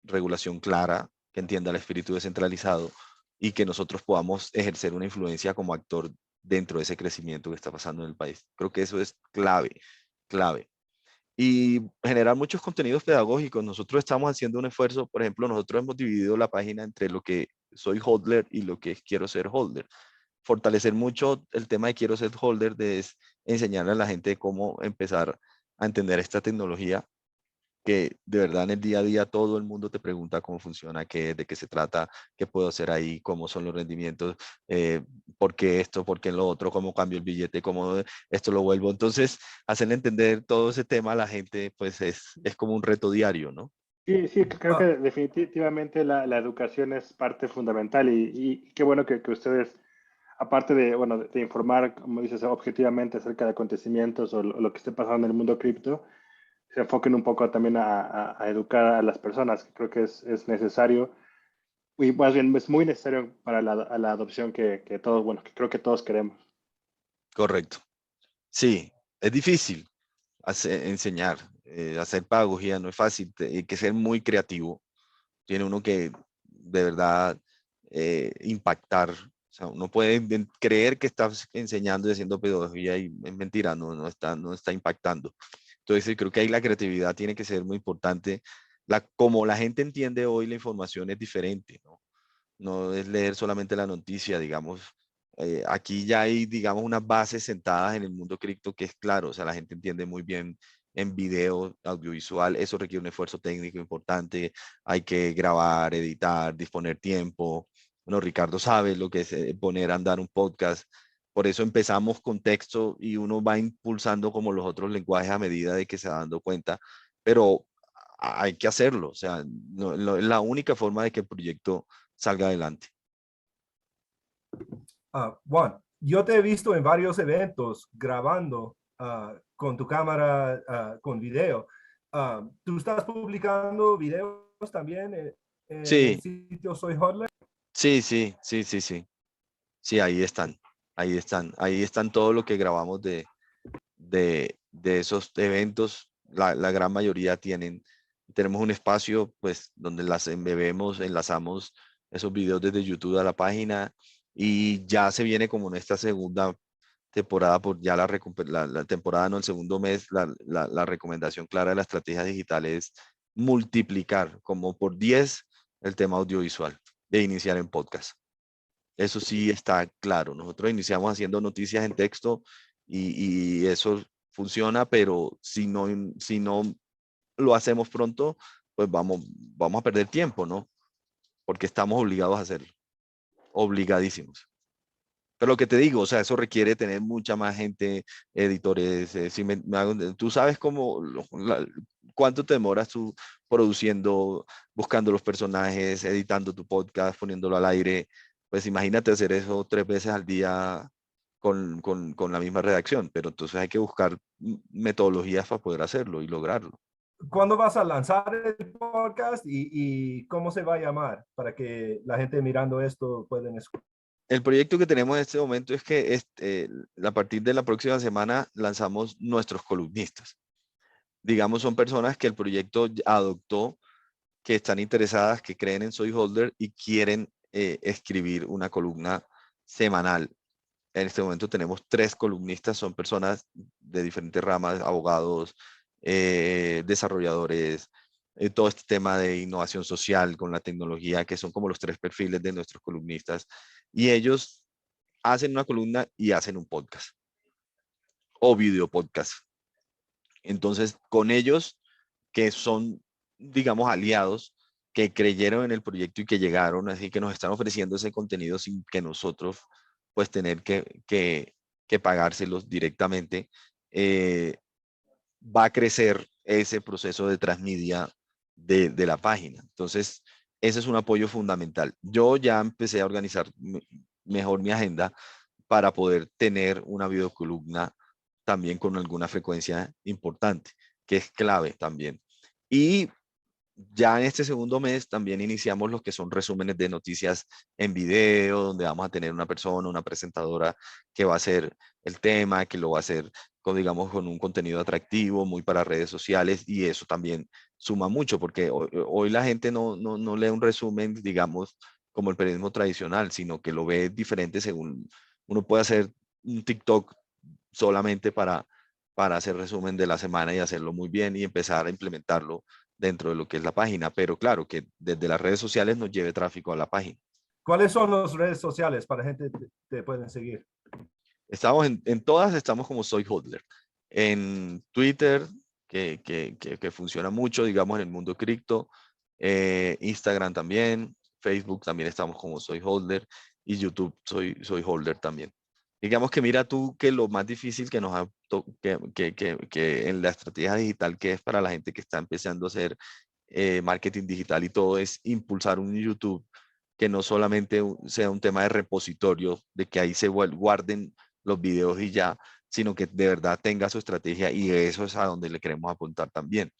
Speaker 2: regulación clara, que entienda el espíritu descentralizado y que nosotros podamos ejercer una influencia como actor dentro de ese crecimiento que está pasando en el país. Creo que eso es clave, clave. Y generar muchos contenidos pedagógicos. Nosotros estamos haciendo un esfuerzo, por ejemplo, nosotros hemos dividido la página entre lo que soy holder y lo que quiero ser holder. Fortalecer mucho el tema de quiero ser holder, de enseñarle a la gente cómo empezar a entender esta tecnología, que de verdad en el día a día todo el mundo te pregunta cómo funciona, de qué se trata, qué puedo hacer ahí, cómo son los rendimientos, por qué esto, por qué lo otro, cómo cambio el billete, cómo esto lo vuelvo. Entonces, hacerle entender todo ese tema a la gente, pues es como un reto diario, ¿no?
Speaker 4: Sí, sí, creo que
Speaker 1: Ah,
Speaker 4: definitivamente la educación es parte fundamental y qué bueno que ustedes, aparte de, bueno, de informar, como dices, objetivamente acerca de acontecimientos o lo que esté pasando en el mundo cripto, se enfoquen un poco también a educar a las personas, que creo que es necesario y más bien es muy necesario para la adopción que todos, bueno, que creo que todos queremos.
Speaker 2: Correcto. Sí, es difícil enseñar, hacer pedagogía no es fácil, hay que ser muy creativo. Tiene uno que de verdad impactar sea, uno puede creer que estás enseñando y haciendo pedagogía y es mentira, no está impactando. Entonces, sí, creo que ahí la creatividad tiene que ser muy importante. Como la gente entiende hoy, la información es diferente, ¿no? No es leer solamente la noticia, digamos. Aquí ya hay, digamos, unas bases sentadas en el mundo cripto que es claro, o sea, la gente entiende muy bien en video, audiovisual, eso requiere un esfuerzo técnico importante, hay que grabar, editar, disponer tiempo. Bueno, Ricardo sabe lo que es poner a andar un podcast. Por eso empezamos con texto y uno va impulsando como los otros lenguajes a medida de que se va dando cuenta, pero hay que hacerlo, o sea, es la única forma de que el proyecto salga adelante.
Speaker 1: Juan, yo te he visto en varios eventos grabando con tu cámara, con video. ¿Tú estás publicando videos también en el
Speaker 2: Sí,
Speaker 1: sitio Soy Hodler?
Speaker 2: sí, sí, sí, sí, sí. Sí, ahí están. Ahí están. Ahí están todo lo que grabamos de esos eventos. La gran mayoría tenemos un espacio pues donde las embebemos, enlazamos esos videos desde YouTube a la página y ya se viene como en esta segunda temporada, por ya la temporada, no el segundo mes, la recomendación clara de la estrategia digital es multiplicar como por 10 el tema audiovisual de iniciar en podcast. Eso sí está claro. Nosotros iniciamos haciendo noticias en texto y eso funciona, pero si no lo hacemos pronto, pues vamos a perder tiempo, ¿no? Porque estamos obligados a hacerlo, obligadísimos. Pero lo que te digo, o sea, eso requiere tener mucha más gente, editores. Si tú sabes cuánto te demoras tú produciendo, buscando los personajes, editando tu podcast, poniéndolo al aire. Pues imagínate hacer eso 3 veces al día con la misma redacción. Pero entonces hay que buscar metodologías para poder hacerlo y lograrlo.
Speaker 1: ¿Cuándo vas a lanzar el podcast y cómo se va a llamar para que la gente mirando esto puedan escuchar?
Speaker 2: El proyecto que tenemos en este momento es que a partir de la próxima semana lanzamos nuestros columnistas. Digamos, son personas que el proyecto adoptó, que están interesadas, que creen en Soy Holder y quieren escribir una columna semanal. En este momento tenemos 3 columnistas, son personas de diferentes ramas, abogados, desarrolladores, todo este tema de innovación social con la tecnología, que son como los 3 perfiles de nuestros columnistas. Y ellos hacen una columna y hacen un podcast o video podcast. Entonces, con ellos, que son, digamos, aliados, que creyeron en el proyecto y que llegaron, así que nos están ofreciendo ese contenido sin que nosotros, pues, tener que pagárselos directamente, va a crecer ese proceso de transmedia de la página. Entonces, ese es un apoyo fundamental. Yo ya empecé a organizar mejor mi agenda para poder tener una videocolumna también con alguna frecuencia importante, que es clave también. Y ya en este segundo mes también iniciamos los que son resúmenes de noticias en video, donde vamos a tener una persona, una presentadora que va a hacer el tema, que lo va a hacer con, digamos, con un contenido atractivo, muy para redes sociales, y eso también suma mucho, porque hoy la gente no lee un resumen, digamos, como el periodismo tradicional, sino que lo ve diferente según uno puede hacer un TikTok solamente para hacer resumen de la semana y hacerlo muy bien y empezar a implementarlo dentro de lo que es la página, pero claro, que desde las redes sociales nos lleve tráfico a la página.
Speaker 1: ¿Cuáles son las redes sociales para gente te pueden seguir?
Speaker 2: Estamos en todas, estamos como Soy Hodler. En Twitter, que funciona mucho, digamos, en el mundo cripto, Instagram también, Facebook también estamos como Soy Hodler y YouTube Soy Hodler también. Digamos que mira tú que lo más difícil que nos ha que en la estrategia digital que es para la gente que está empezando a hacer marketing digital y todo es impulsar un YouTube que no solamente sea un tema de repositorio, de que ahí se guarden los videos y ya, sino que de verdad tenga su estrategia y eso es a donde le queremos apuntar también.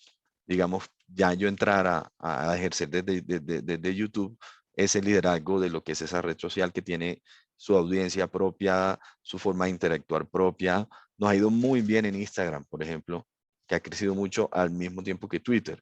Speaker 2: Digamos, ya yo entrar a ejercer desde YouTube ese liderazgo de lo que es esa red social que tiene su audiencia propia, su forma de interactuar propia. Nos ha ido muy bien en Instagram, por ejemplo, que ha crecido mucho al mismo tiempo que Twitter,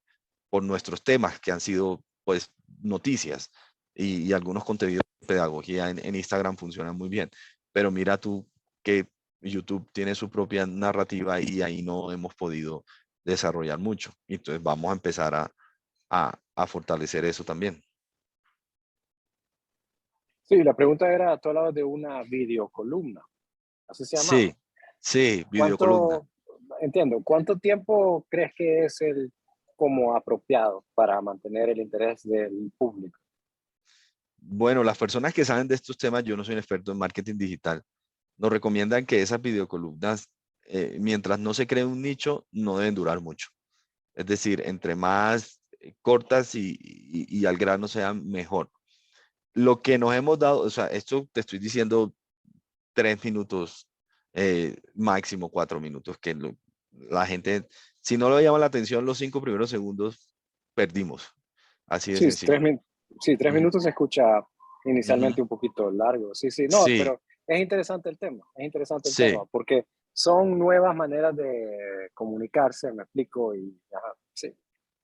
Speaker 2: por nuestros temas que han sido, pues, noticias. y algunos contenidos de pedagogía en Instagram funcionan muy bien. Pero mira tú que YouTube tiene su propia narrativa y ahí no hemos podido desarrollar mucho. Entonces vamos a empezar a fortalecer eso también.
Speaker 3: Sí, la pregunta era, tú hablabas de una videocolumna, así se llamaba.
Speaker 2: Sí, sí, videocolumna.
Speaker 3: ¿Cuánto, entiendo, cuánto tiempo crees que es el como apropiado para mantener el interés del público?
Speaker 2: Bueno, las personas que saben de estos temas, yo no soy un experto en marketing digital, nos recomiendan que esas videocolumnas, mientras no se cree un nicho, no deben durar mucho. Es decir, entre más cortas y al grano sean, mejor. Lo que nos hemos dado, o sea, esto te estoy diciendo 3 minutos, máximo 4 minutos, que la gente, si no le llama la atención los 5 primeros segundos, perdimos. Así de
Speaker 3: Sí,
Speaker 2: sencillo.
Speaker 3: sí, tres
Speaker 2: Ujú,
Speaker 3: minutos se escucha
Speaker 2: ujú.
Speaker 3: inicialmente un poquito largo. Sí, sí, no,
Speaker 2: Sí,
Speaker 3: pero es interesante el tema, es interesante el
Speaker 2: sí,
Speaker 3: tema, porque son nuevas maneras de comunicarse, me explico, y ajá, sí.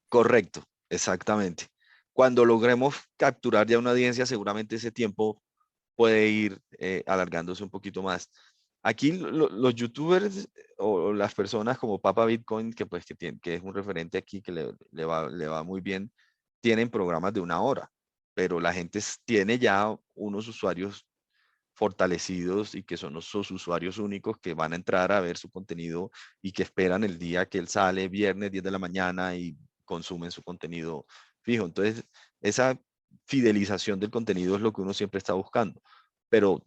Speaker 2: correcto, exactamente. Cuando logremos capturar ya una audiencia, seguramente ese tiempo puede ir alargándose un poquito más. Aquí los youtubers o las personas como Papa Bitcoin, que pues que es un referente aquí que le va muy bien, tienen programas de 1 hora, pero la gente tiene ya unos usuarios fortalecidos y que son sus usuarios únicos que van a entrar a ver su contenido y que esperan el día que él sale, viernes 10 de la mañana, y consumen su contenido fijo. Entonces, esa fidelización del contenido es lo que uno siempre está buscando, pero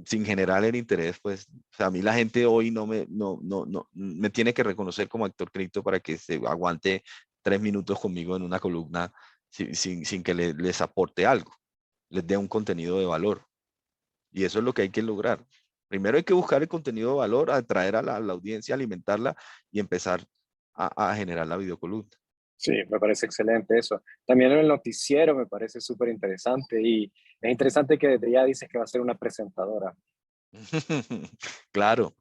Speaker 2: sin generar el interés, pues, o sea, a mí la gente hoy no me tiene que reconocer como actor cripto para que se aguante 3 minutos conmigo en una columna sin que les aporte algo, les dé un contenido de valor. Y eso es lo que hay que lograr. Primero hay que buscar el contenido de valor, atraer a la audiencia, alimentarla y empezar a generar la videocolumna.
Speaker 3: Sí, me parece excelente eso. También en el noticiero me parece súper interesante y es interesante que desde ya dices que va a ser una presentadora.
Speaker 2: Claro,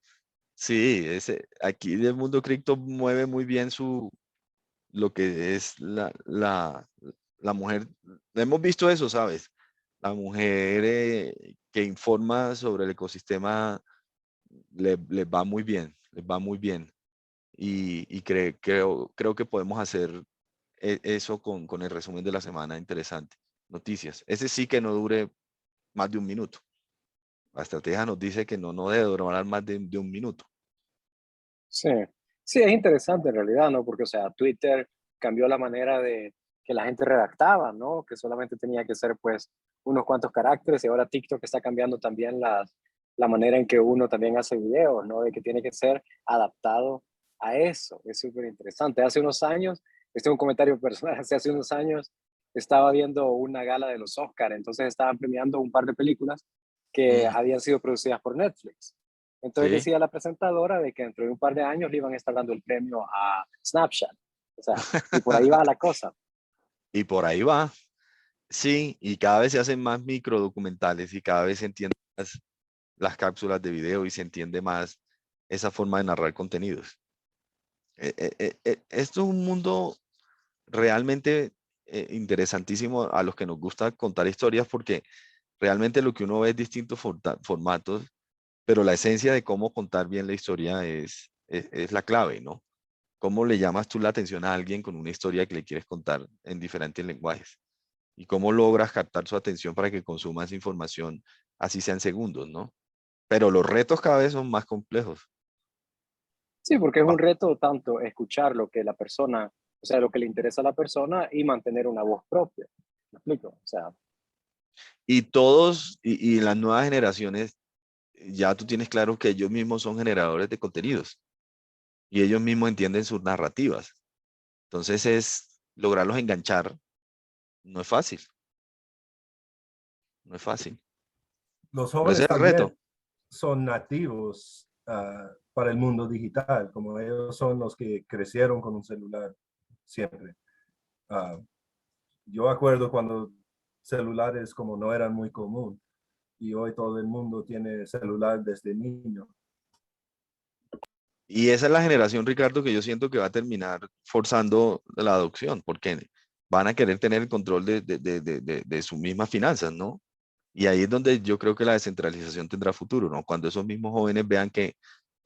Speaker 2: sí, aquí el mundo cripto mueve muy bien lo que es la mujer. Hemos visto eso, ¿sabes? La mujer que informa sobre el ecosistema les va muy bien, les va muy bien. Y creo que podemos hacer eso con el resumen de la semana interesante. Noticias. Ese sí que no dure más de 1 minuto. La estrategia nos dice que no debe durar más de 1 minuto.
Speaker 3: Sí, sí, es interesante en realidad, ¿no? Porque, o sea, Twitter cambió la manera de que la gente redactaba, ¿no? Que solamente tenía que ser, pues, unos cuantos caracteres y ahora TikTok está cambiando también la manera en que uno también hace videos, ¿no? De que tiene que ser adaptado a eso. Es súper interesante. Hace unos años, este es un comentario personal, hace unos años estaba viendo una gala de los Oscar, entonces estaban premiando un par de películas que
Speaker 2: Mm,
Speaker 3: habían sido producidas por Netflix. Entonces
Speaker 2: sí,
Speaker 3: decía la presentadora de que dentro de un par de años le iban a estar dando el premio a Snapchat. O sea, y por ahí va la cosa.
Speaker 2: y por ahí va. Sí, y cada vez se hacen más microdocumentales y cada vez se entienden más las cápsulas de video y se entiende más esa forma de narrar contenidos. Esto es un mundo realmente interesantísimo a los que nos gusta contar historias, porque realmente lo que uno ve es distintos formatos, pero la esencia de cómo contar bien la historia es la clave, ¿no? ¿Cómo le llamas tú la atención a alguien con una historia que le quieres contar en diferentes lenguajes? ¿Y cómo logras captar su atención para que consuma esa información, así sean segundos, ¿no? Pero los retos cada vez son más complejos.
Speaker 3: Sí, porque es
Speaker 2: Va.
Speaker 3: un reto tanto escuchar lo que la persona, o sea, lo que le interesa a la persona y mantener una voz propia. ¿Me explico? O sea,
Speaker 2: Y todos, y las nuevas generaciones, ya tú tienes claro que ellos mismos son generadores de contenidos y ellos mismos entienden sus narrativas. Entonces es lograrlos enganchar, no es fácil, no es fácil.
Speaker 1: Los
Speaker 2: Pero ese
Speaker 1: jóvenes
Speaker 2: es el reto.
Speaker 1: también son nativos para el mundo digital, como ellos son los que crecieron con un celular siempre. Ah, yo acuerdo cuando celulares como no eran muy común y hoy todo el mundo tiene celular desde niño.
Speaker 2: Y esa es la generación, Ricardo, que yo siento que va a terminar forzando la adopción, porque van a querer tener el control de sus mismas finanzas, ¿no? Y ahí es donde yo creo que la descentralización tendrá futuro, ¿no? Cuando esos mismos jóvenes vean que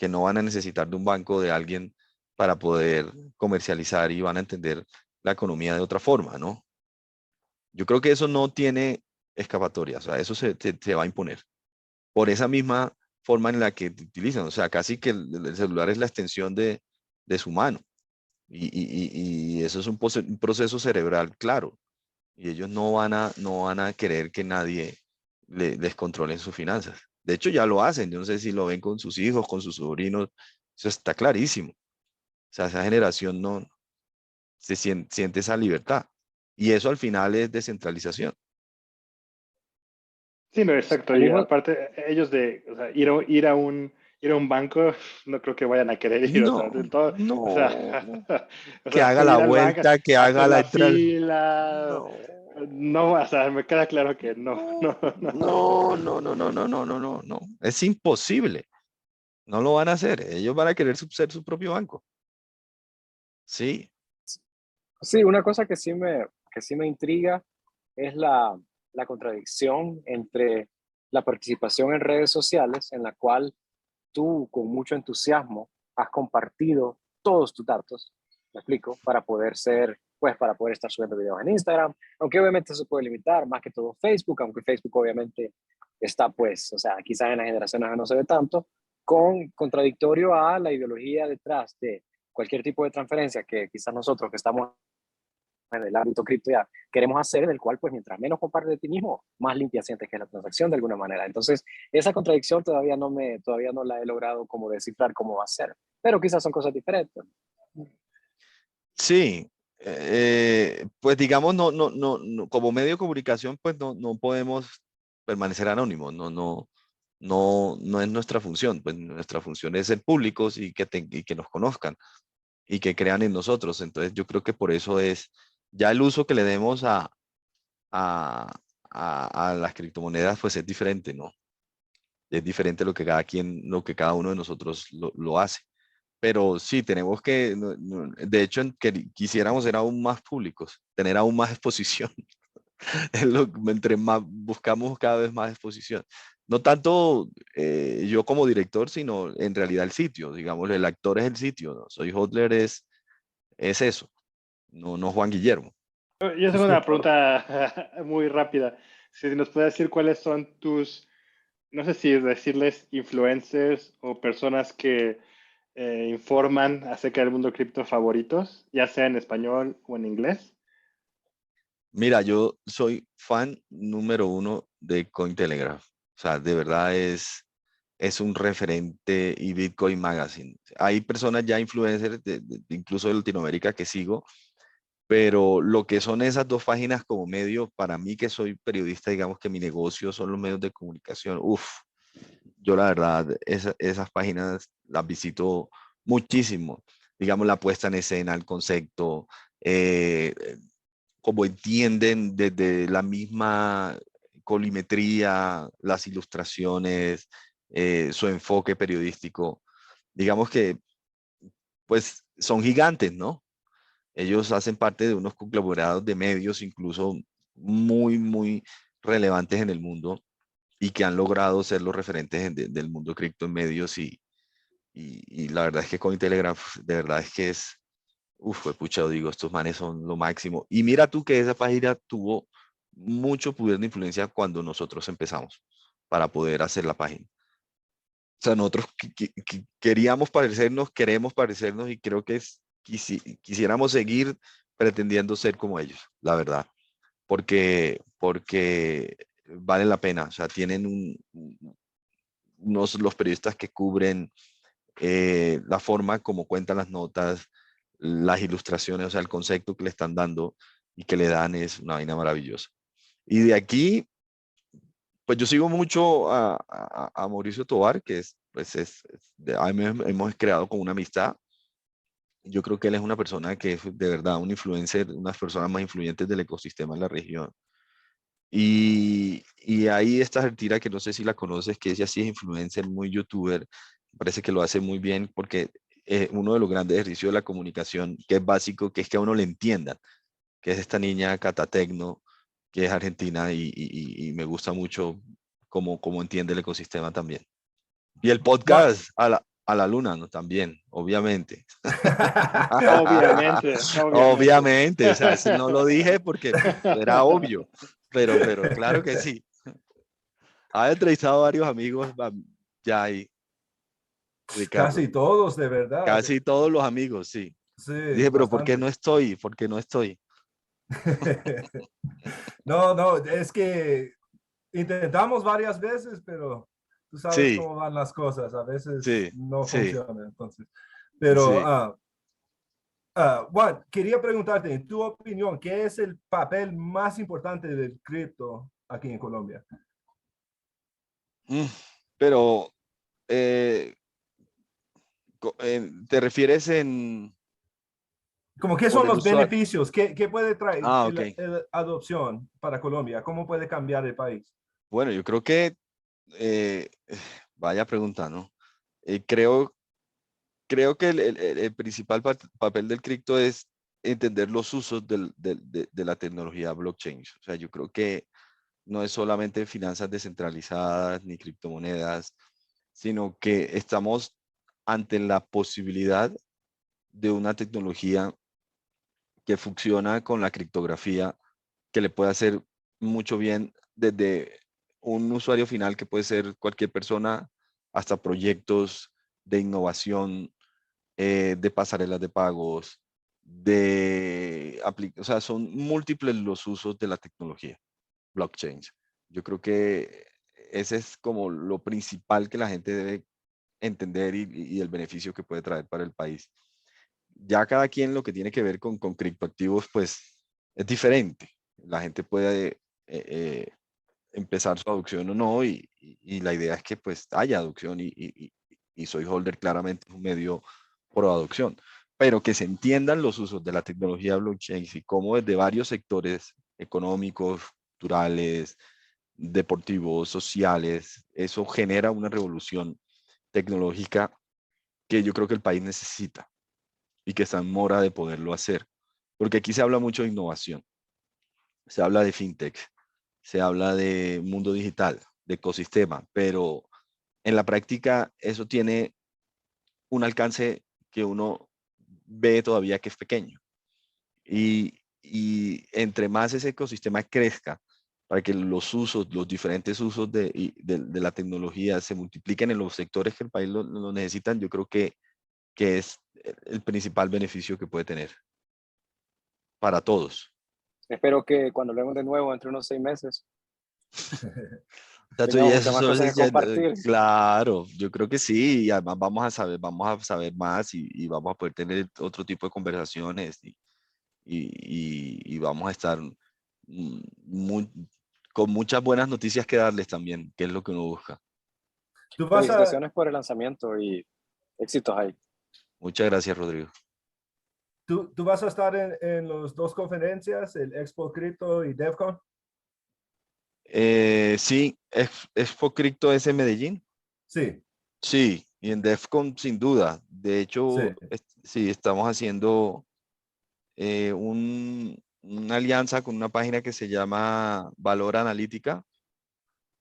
Speaker 2: no van a necesitar de un banco, de alguien para poder comercializar y van a entender la economía de otra forma, ¿no? Yo creo que eso no tiene escapatoria, o sea, eso se va a imponer por esa misma forma en la que te utilizan, o sea, casi que el celular es la extensión de su mano y eso es un proceso cerebral claro y ellos no van a querer que nadie les controle sus finanzas. De hecho, ya lo hacen, yo no sé si lo ven con sus hijos, con sus sobrinos, eso está clarísimo. O sea, esa generación no siente esa libertad y eso al final es descentralización.
Speaker 4: Sí, no, exacto.
Speaker 3: Al
Speaker 4: Y
Speaker 3: mismo,
Speaker 4: aparte, ellos o sea, ir a un banco, no creo que vayan a querer ir, o sea,
Speaker 2: No,
Speaker 4: del todo, o sea,
Speaker 2: no,
Speaker 4: o
Speaker 2: que
Speaker 4: sea,
Speaker 2: haga
Speaker 4: tú
Speaker 2: la
Speaker 4: ir al banco,
Speaker 2: vuelta, que haga
Speaker 4: hacer
Speaker 2: la
Speaker 4: la
Speaker 2: entrada.
Speaker 4: fila,
Speaker 2: No,
Speaker 4: no, o sea, me queda claro que no, no, no.
Speaker 2: no. Es imposible. No lo van a hacer. Ellos van a querer ser su propio banco. Sí.
Speaker 3: sí, una cosa que sí me intriga es la contradicción entre la participación en redes sociales, en la cual tú con mucho entusiasmo has compartido todos tus datos, me explico, para poder ser, pues para poder estar subiendo videos en Instagram, aunque obviamente se puede limitar, más que todo Facebook, aunque Facebook obviamente está pues, o sea, quizás en las generaciones no se ve tanto, contradictorio a la ideología detrás de cualquier tipo de transferencia que quizás nosotros que estamos en el ámbito cripto ya queremos hacer, en el cual pues mientras menos compartes de ti mismo, más limpia sientes que es la transacción de alguna manera. Entonces, esa contradicción todavía no la he logrado como descifrar cómo va a ser, pero quizás son cosas diferentes.
Speaker 2: Sí. Pues digamos, como medio de comunicación, pues no podemos permanecer anónimos. No es nuestra función. Pues nuestra función es ser públicos y que nos conozcan y que crean en nosotros. Entonces, yo creo que por eso es ya el uso que le demos a, a las criptomonedas, pues es diferente, ¿no? Es diferente lo que cada uno de nosotros lo hace. Pero sí, tenemos que, de hecho, quisiéramos ser aún más públicos, tener aún más exposición. Entre más buscamos cada vez más exposición. No tanto yo como director, sino en realidad el sitio, digamos, el actor es el sitio, ¿no? Soy Hodler es eso, no Juan Guillermo.
Speaker 4: Yo tengo una pregunta muy rápida. Si nos puedes decir cuáles son tus, no sé si decirles influencers o personas que informan acerca del mundo cripto favoritos, ya sea en español o en inglés.
Speaker 2: Mira, yo soy fan número uno de Cointelegraph. O sea, de verdad es un referente y Bitcoin Magazine. Hay personas ya influencers, incluso de Latinoamérica, que sigo, pero lo que son esas dos páginas como medio, para mí que soy periodista, digamos que mi negocio son los medios de comunicación. Uf, yo la verdad, esas páginas las visito muchísimo. Digamos, la puesta en escena, el concepto, eh, como entienden desde la misma colimetría, las ilustraciones, su enfoque periodístico. Digamos que, pues, son gigantes, ¿no? Ellos hacen parte de unos conglomerados de medios, incluso muy relevantes en el mundo y que han logrado ser los referentes del mundo cripto en medios y la verdad es que Cointelegraph, de verdad es que es, pucha, digo, estos manes son lo máximo. Y mira tú que esa página tuvo mucho poder de influencia cuando nosotros empezamos para poder hacer la página. O sea, nosotros queríamos parecernos, queremos parecernos y creo que quisiéramos seguir pretendiendo ser como ellos, la verdad, porque vale la pena. O sea, tienen los periodistas que cubren la forma como cuentan las notas, las ilustraciones, o sea, el concepto que le están dando y que le dan es una vaina maravillosa. Y de aquí, pues yo sigo mucho a Mauricio Tobar, que hemos creado como una amistad. Yo creo que él es una persona que es de verdad un influencer, una de las personas más influyentes del ecosistema en la región. Y ahí está Gertira, que no sé si la conoces, que ella sí es influencer, muy youtuber, parece que lo hace muy bien porque uno de los grandes ejercicios de la comunicación, que es básico, que es que a uno le entiendan. que es esta niña Catatecno, que es argentina y me gusta mucho cómo entiende el ecosistema también. Y el podcast a la luna, ¿no? También, obviamente.
Speaker 4: Obviamente.
Speaker 2: Obviamente, o sea, no lo dije porque era obvio, pero claro que sí. Ha entrevistado a varios amigos ya ahí, Ricardo.
Speaker 1: Casi todos, de verdad.
Speaker 2: Casi todos los amigos, sí.
Speaker 1: Sí,
Speaker 2: Dije, pero ¿por qué
Speaker 1: bastante.
Speaker 2: no estoy? ¿Por qué no estoy?
Speaker 1: No, es que intentamos varias veces, pero tú sabes
Speaker 2: Sí,
Speaker 1: cómo van las cosas. A veces
Speaker 2: sí,
Speaker 1: no
Speaker 2: sí,
Speaker 1: funciona. Entonces, pero,
Speaker 2: sí.
Speaker 1: Juan, quería preguntarte, en tu opinión, ¿qué es el papel más importante del cripto aquí en Colombia?
Speaker 2: Pero, ¿te refieres
Speaker 1: Como, ¿qué
Speaker 2: por
Speaker 1: son
Speaker 2: el
Speaker 1: los
Speaker 2: usuario?
Speaker 1: beneficios? ¿Qué puede traer
Speaker 2: Ah, ok.
Speaker 1: el adopción para Colombia? ¿Cómo puede cambiar el país?
Speaker 2: Bueno, yo creo que, eh, vaya pregunta, ¿no? Creo que el principal papel del cripto es entender los usos de la tecnología blockchain. O sea, yo creo que no es solamente finanzas descentralizadas ni criptomonedas, sino que estamos ante la posibilidad de una tecnología que funciona con la criptografía, que le puede hacer mucho bien desde un usuario final que puede ser cualquier persona hasta proyectos de innovación, de pasarelas de pagos, o sea, son múltiples los usos de la tecnología blockchain. Yo creo que ese es como lo principal que la gente debe entender y el beneficio que puede traer para el país. Ya cada quien lo que tiene que ver con criptoactivos, pues es diferente. La gente puede empezar su adopción o no y la idea es que pues haya adopción y Soy Holder claramente es un medio pro adopción, pero que se entiendan los usos de la tecnología blockchain y cómo desde varios sectores económicos, culturales, deportivos, sociales, eso genera una revolución tecnológica que yo creo que el país necesita y que está en mora de poderlo hacer. Porque aquí se habla mucho de innovación, se habla de fintech, se habla de mundo digital, de ecosistema, pero en la práctica eso tiene un alcance que uno ve todavía que es pequeño. Y entre más ese ecosistema crezca, para que los usos, los diferentes usos de la tecnología se multipliquen en los sectores que el país lo necesitan, yo creo que es el principal beneficio que puede tener para todos.
Speaker 3: Espero que cuando hablemos de nuevo, entre unos 6 meses,
Speaker 2: O sea,
Speaker 3: tengamos muchas
Speaker 2: eso
Speaker 3: más
Speaker 2: solo
Speaker 3: cosas que compartir.
Speaker 2: claro, yo creo que sí, y además vamos a saber más y vamos a poder tener otro tipo de conversaciones y vamos a estar muy, con muchas buenas noticias que darles también, que es lo que uno busca.
Speaker 1: ¿Tú vas a,
Speaker 3: Felicitaciones por el lanzamiento y éxitos ahí.
Speaker 2: Muchas gracias, Rodrigo.
Speaker 1: tú vas a estar en las dos conferencias, el Expo Crypto y DevCon?
Speaker 2: Sí, Expo Crypto es en Medellín.
Speaker 1: Sí,
Speaker 2: Sí, y en DevCon sin duda. De
Speaker 1: sí.
Speaker 2: hecho, sí, estamos haciendo una alianza con una página que se llama Valor Analítica,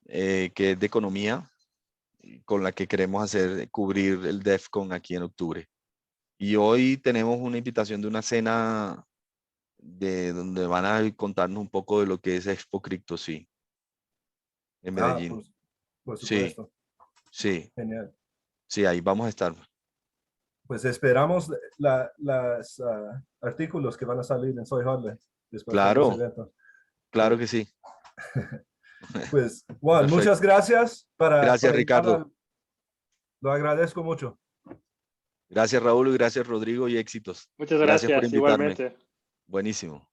Speaker 2: que es de economía, con la que queremos cubrir el DevCon aquí en octubre. Y hoy tenemos una invitación de una cena de donde van a contarnos un poco de lo que es Expo Crypto, sí, en Medellín.
Speaker 1: Pues, por
Speaker 2: Sí,
Speaker 1: supuesto.
Speaker 2: sí,
Speaker 1: Genial.
Speaker 2: sí, ahí vamos a estar.
Speaker 1: Pues esperamos las artículos que van a salir en Soy Hodler después de ese
Speaker 2: Claro,
Speaker 1: evento.
Speaker 2: claro que sí.
Speaker 1: Pues, Juan, muchas
Speaker 2: Perfecto.
Speaker 1: gracias
Speaker 2: Gracias,
Speaker 1: para
Speaker 2: Ricardo.
Speaker 1: lo agradezco mucho.
Speaker 2: Gracias, Raúl, y gracias, Rodrigo, y éxitos.
Speaker 4: Muchas
Speaker 2: Gracias por
Speaker 4: gracias,
Speaker 2: invitarme.
Speaker 4: igualmente.
Speaker 2: Buenísimo.